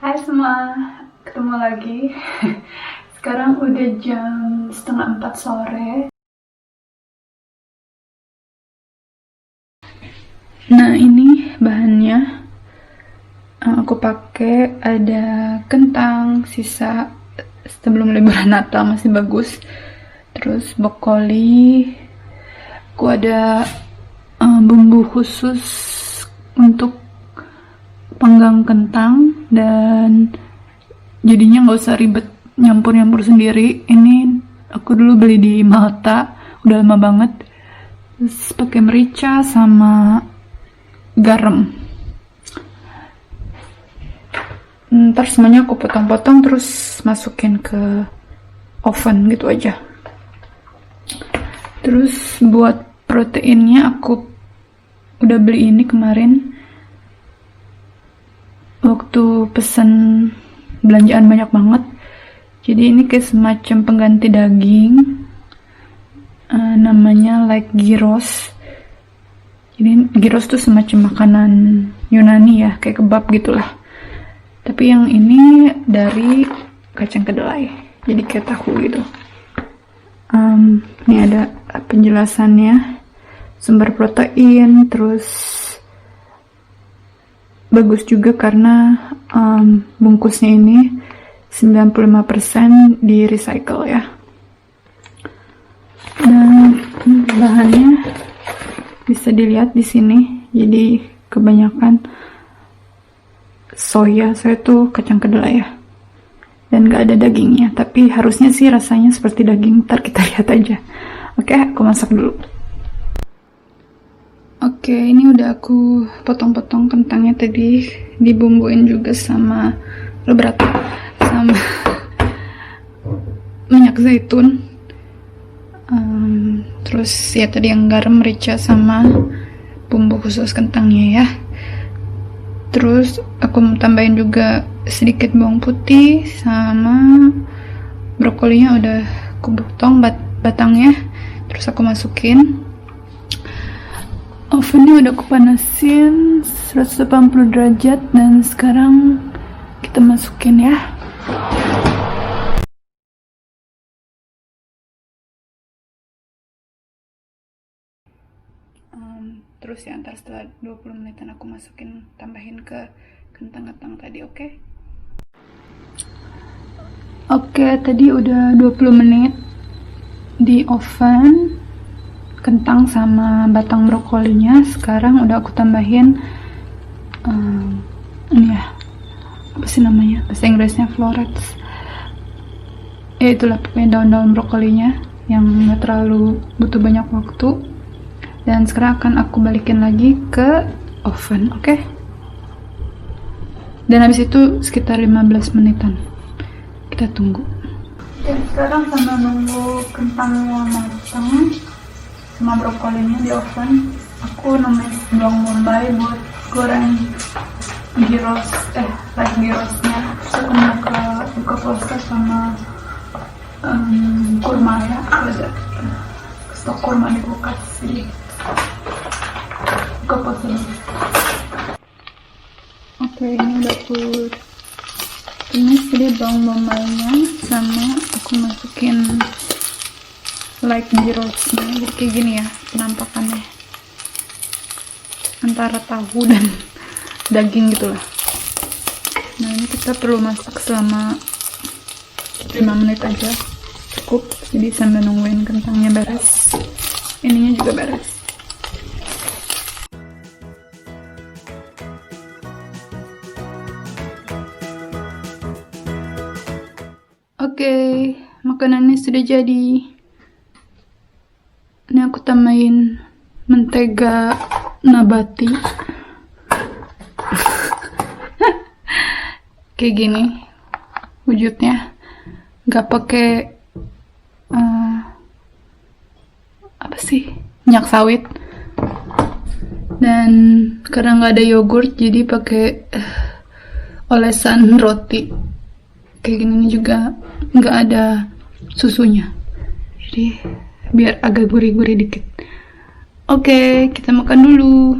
Hai semua, ketemu lagi. Sekarang udah jam setengah 4 sore. Nah ini bahannya aku pakai ada kentang sisa sebelum liburan Natal masih bagus. Terus brokoli. Aku ada bumbu khusus untuk panggang kentang dan jadinya nggak usah ribet nyampur-nyampur sendiri. Ini aku dulu beli di Malta, udah lama banget. Terus pakai merica sama garam. Ntar semuanya aku potong-potong terus masukin ke oven gitu aja. Terus buat proteinnya aku udah beli ini kemarin waktu pesen belanjaan banyak banget. Jadi ini kayak semacam pengganti daging, namanya like gyros. Jadi gyros tuh semacam makanan Yunani ya, kayak kebab gitulah. Tapi yang ini dari kacang kedelai, jadi kayak tahu gitu. Ini ada penjelasannya, sumber protein, terus bagus juga karena bungkusnya ini 95% di recycle ya. Dan bahannya bisa dilihat di sini. Jadi kebanyakan soya itu kacang kedelai ya. Dan gak ada dagingnya, tapi harusnya sih rasanya seperti daging. Ntar kita lihat aja. Oke, aku masak dulu. Oke, ini udah aku potong-potong kentangnya tadi, dibumbuin juga sama berat sama minyak zaitun. Terus ya tadi yang garam, merica sama bumbu khusus kentangnya ya. Terus aku tambahin juga sedikit bawang putih sama brokolinya udah aku potong batangnya. Terus aku masukin. Ovennya udah aku panasin 180 derajat dan sekarang kita masukin ya. Terus ya ntar setelah 20 menitan aku masukin, tambahin ke kentang-kentang tadi, oke? Oke, tadi udah 20 menit di oven kentang sama batang brokolinya. Sekarang udah aku tambahin ini ya, apa sih namanya, bahasa Inggrisnya florets ya, itulah pokoknya daun-daun brokolinya yang gak terlalu butuh banyak waktu. Dan sekarang akan aku balikin lagi ke oven, oke? Dan habis itu sekitar 15 menitan kita tunggu. Dan sekarang sambil nunggu kentangnya matang sama brokolinya di oven, aku nemuin bawang bombay buat goreng gyros, like gyrosnya. Aku mau ke buka puasa sama kurma ya, ada stok kurma di kulkas, jadi buka puasa dulu. Oke, ini udah aku tumis jadi bawang bombaynya, sama aku masukin like gyrosnya. Jadi kayak gini ya penampakannya, antara tahu dan daging gitulah. Nah ini kita perlu masak selama 5 menit aja cukup. Jadi sambil nungguin kentangnya beres, ininya juga beres. Oke, makanannya sudah jadi. Ini aku tambahin mentega nabati. Kayak gini wujudnya, nggak pakai apa sih, minyak sawit. Dan karena nggak ada yogurt, jadi pakai olesan roti. Kayak gini juga nggak ada susunya, jadi biar agak gurih-gurih dikit. Oke, kita makan dulu.